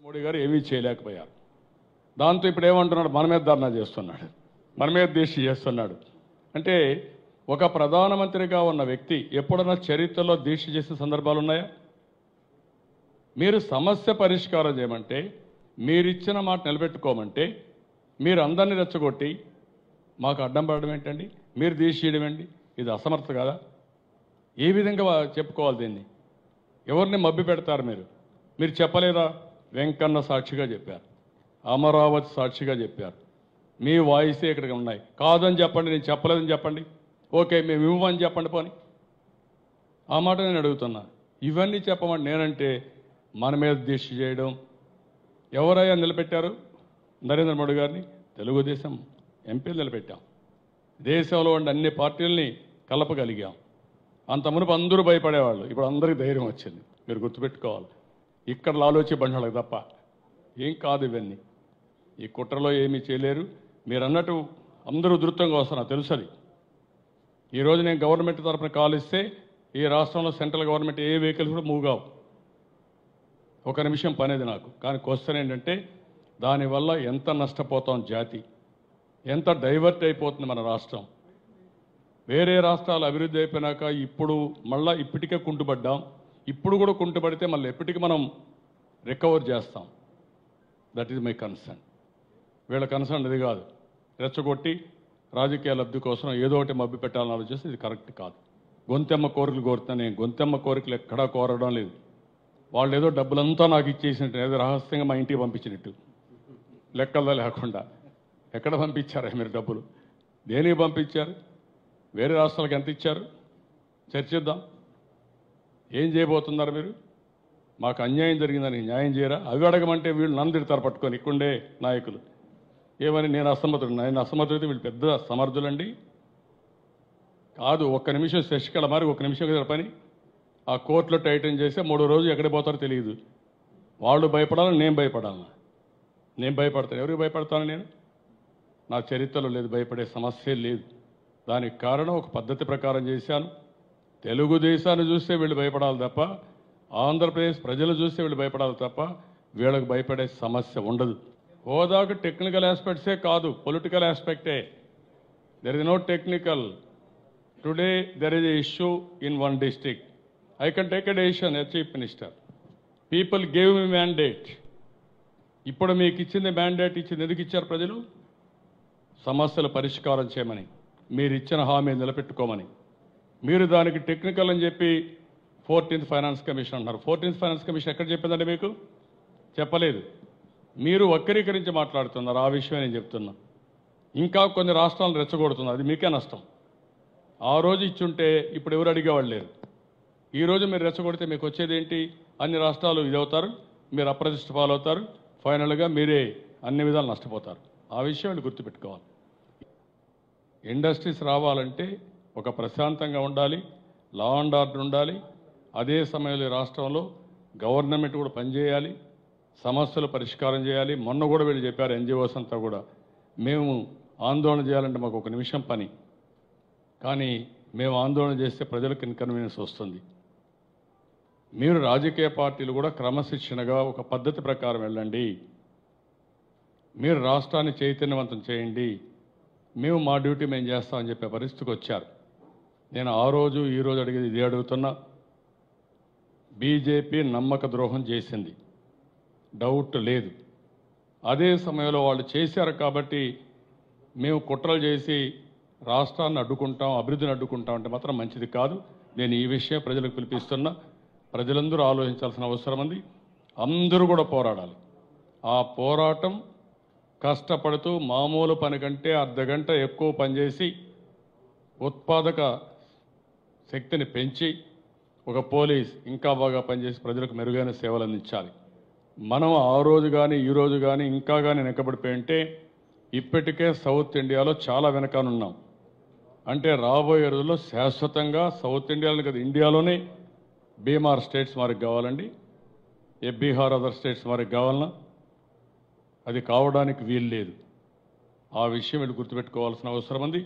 మోడీ గారు ఏమీ చేయలేకపోయారు. దాంతో ఇప్పుడు ఏమంటున్నాడు, మన మీద ధర్నా చేస్తున్నాడు, మన మీద దీక్ష చేస్తున్నాడు. అంటే ఒక ప్రధానమంత్రిగా ఉన్న వ్యక్తి ఎప్పుడన్నా చరిత్రలో దీక్ష చేసిన సందర్భాలు ఉన్నాయా? మీరు సమస్య పరిష్కారం చేయమంటే, మీరిచ్చిన మాట నిలబెట్టుకోమంటే, మీరు అందరినీ రెచ్చగొట్టి మాకు అడ్డం పడడం ఏంటండి, మీరు దీక్ష చేయడం ఏంటి? ఇది అసమర్థత కదా? ఏ విధంగా చెప్పుకోవాలి దీన్ని? ఎవరిని మభ్య పెడతారు మీరు? మీరు చెప్పలేదా? వెంకన్న సాక్షిగా చెప్పారు, అమరావతి సాక్షిగా చెప్పారు, మీ వాయిసే ఇక్కడికి ఉన్నాయి. కాదని చెప్పండి, నేను చెప్పలేదని చెప్పండి, ఓకే మేము ఇవ్వమని చెప్పండి పోని. ఆ మాట నేను అడుగుతున్నా. ఇవన్నీ చెప్పమని నేనంటే మన మీద దీక్ష చేయడం. ఎవరయ్యా నిలబెట్టారు నరేంద్ర మోడీ గారిని? తెలుగుదేశం ఎంపీలు నిలబెట్టాం. దేశంలో ఉండే అన్ని పార్టీలని కలపగలిగాం. అంత మునుపు అందరూ భయపడేవాళ్ళు, ఇప్పుడు అందరికీ ధైర్యం వచ్చింది. మీరు గుర్తుపెట్టుకోవాలి, ఇక్కడ లాలోచి బండాలకు తప్ప ఏం కాదు ఇవన్నీ. ఈ కుట్రలో ఏమీ చేయలేరు. మీరు అన్నట్టు అందరూ ధృతంగా వస్తున్నారు, తెలుసు అది. ఈరోజు నేను గవర్నమెంట్ తరఫున కాల్ ఇస్తే ఈ రాష్ట్రంలో సెంట్రల్ గవర్నమెంట్ ఏ వెహికల్స్ కూడా మూవ్ కావు. ఒక నిమిషం పనేది నాకు. కానీ క్వశ్చన్ ఏంటంటే, దానివల్ల ఎంత నష్టపోతాం జాతి, ఎంత డైవర్ట్ అయిపోతుంది మన రాష్ట్రం. వేరే రాష్ట్రాలు అభివృద్ధి అయిపోయినాక ఇప్పుడు మళ్ళీ ఇప్పటికే కుంటుపడ్డాం. ఇప్పుడు కూడా కుంటుపడితే మళ్ళీ ఎప్పటికీ మనం రికవర్ చేస్తాం. That is my concern. వీళ్ళ కన్సర్న్ ఇది కాదు. రెచ్చగొట్టి రాజకీయ లబ్ధి కోసం ఏదో ఒకటి మభ్య పెట్టాలని ఆలోచిస్తే ఇది కరెక్ట్ కాదు. గొంతెమ్మ కోరికలు కోరుతున్నా, నేను గొంతెమ్మ కోరికలు ఎక్కడా కోరడం లేదు. వాళ్ళు ఏదో డబ్బులంతా నాకు ఇచ్చేసినట్టు, ఏదో రహస్యంగా మా ఇంటికి పంపించినట్టు, లెక్కల్లో లేకుండా. ఎక్కడ పంపించారా మీరు డబ్బులు? దేనికి పంపించారు? వేరే రాష్ట్రాలకు ఎంత ఇచ్చారు? చర్చిద్దాం. ఏం చేయబోతున్నారు మీరు? మాకు అన్యాయం జరిగిందని న్యాయం చేయరా? అవి అడగమంటే వీళ్ళు నన్ను తిడతారు పట్టుకొని ఇక్కడే నాయకులు. ఏమని నేను అసమర్థుడు, నేను అసమర్థుడైతే వీళ్ళు పెద్ద సమర్థులండి. కాదు, ఒక్క నిమిషం శశికళ మరి ఒక నిమిషం కదా పని. ఆ కోర్టులో టైటన్ చేస్తే 3 రోజులు ఎక్కడికి పోతారో తెలియదు. వాళ్ళు భయపడాలని నేను భయపడాలా? నేను భయపడతాను. ఎవరికి భయపడతాను నేను? నా చరిత్రలో లేదు, భయపడే సమస్య లేదు. దానికి కారణం ఒక పద్ధతి ప్రకారం చేశాను. తెలుగుదేశాన్ని చూస్తే వీళ్ళు భయపడాలి తప్ప, ఆంధ్రప్రదేశ్ ప్రజలు చూస్తే వీళ్ళు భయపడాలి తప్ప వీళ్ళకి భయపడే సమస్య ఉండదు. హోదాకు టెక్నికల్ ఆస్పెక్ట్సే కాదు, పొలిటికల్ ఆస్పెక్టే. There is no technical. Today there is a issue in one district. I can take a decision as Chief Minister. People gave me mandate. ఇప్పుడు మీకు ఇచ్చింది మ్యాండేట్ ఇచ్చింది ఎందుకు ఇచ్చారు ప్రజలు? సమస్యల పరిష్కారం చేయమని, మీరు ఇచ్చిన హామీ నిలబెట్టుకోమని. మీరు దానికి టెక్నికల్ అని చెప్పి 14th ఫైనాన్స్ కమిషన్ అన్నారు. 14th ఫైనాన్స్ కమిషన్ ఎక్కడ చెప్పిందండి మీకు? చెప్పలేదు. మీరు వక్రీకరించి మాట్లాడుతున్నారు. ఆ విషయమే నేను చెప్తున్నా. ఇంకా కొన్ని రాష్ట్రాలను రెచ్చగొడుతున్నారు, అది మీకే నష్టం. ఆ రోజు ఇచ్చుంటే ఇప్పుడు ఎవరు అడిగేవాళ్ళు లేరు. ఈరోజు మీరు రెచ్చగొడితే మీకు వచ్చేది ఏంటి? అన్ని రాష్ట్రాలు ఇది అవుతారు, మీరు అప్రతిష్ట పాలవుతారు, ఫైనల్గా మీరే అన్ని విధాలు నష్టపోతారు. ఆ విషయాన్ని గుర్తుపెట్టుకోవాలి. ఇండస్ట్రీస్ రావాలంటే ఒక ప్రశాంతంగా ఉండాలి, లా అండ్ ఆర్డర్ ఉండాలి. అదే సమయంలో రాష్ట్రంలో గవర్నమెంట్ కూడా పనిచేయాలి, సమస్యలు పరిష్కారం చేయాలి. మొన్న కూడా వీళ్ళు చెప్పారు, ఎన్జిఓస్ అంతా కూడా, మేము ఆందోళన చేయాలంటే మాకు ఒక నిమిషం పని, కానీ మేము ఆందోళన చేస్తే ప్రజలకు ఇన్కన్వీనియన్స్ వస్తుంది. మీరు రాజకీయ పార్టీలు కూడా క్రమశిక్షణగా ఒక పద్ధతి ప్రకారం వెళ్ళండి. మీరు రాష్ట్రాన్ని చైతన్యవంతం చేయండి. మేము మా డ్యూటీ మేము చేస్తామని చెప్పే పరిస్థితికి వచ్చారు. నేను ఆ రోజు ఈ రోజు అడిగేది ఇదే అడుగుతున్నా. బీజేపీ నమ్మక ద్రోహం చేసింది, డౌట్ లేదు. అదే సమయంలో వాళ్ళు చేశారు కాబట్టి మేము కుట్రలు చేసి రాష్ట్రాన్ని అడ్డుకుంటాం, అభివృద్ధిని అడ్డుకుంటాం అంటే మాత్రం మంచిది కాదు. నేను ఈ విషయం ప్రజలకు పిలిపిస్తున్నా. ప్రజలందరూ ఆలోచించాల్సిన అవసరం ఉంది. అందరూ కూడా పోరాడాలి. ఆ పోరాటం కష్టపడుతూ మామూలు పని కంటే అర్ధగంట ఎక్కువ పనిచేసి ఉత్పాదక శక్తిని పెంచి ఒక పోలీస్ ఇంకా బాగా పనిచేసి ప్రజలకు మెరుగైన సేవలు అందించాలి. మనం ఆ రోజు కానీ ఈ రోజు కానీ ఇంకా కానీ వెనకబడిపోయి ఉంటే ఇప్పటికే సౌత్ ఇండియాలో చాలా వెనకానున్నాం. అంటే రాబోయే రోజుల్లో శాశ్వతంగా సౌత్ ఇండియాలో కదా, ఇండియాలోనే బీమార్ స్టేట్స్ మనకు కావాలండి, ఏ బీహార్ అదర్ స్టేట్స్ మనకు కావాలన్నా అది కావడానికి వీలు లేదు. ఆ విషయం వీళ్ళు గుర్తుపెట్టుకోవాల్సిన అవసరం ఉంది.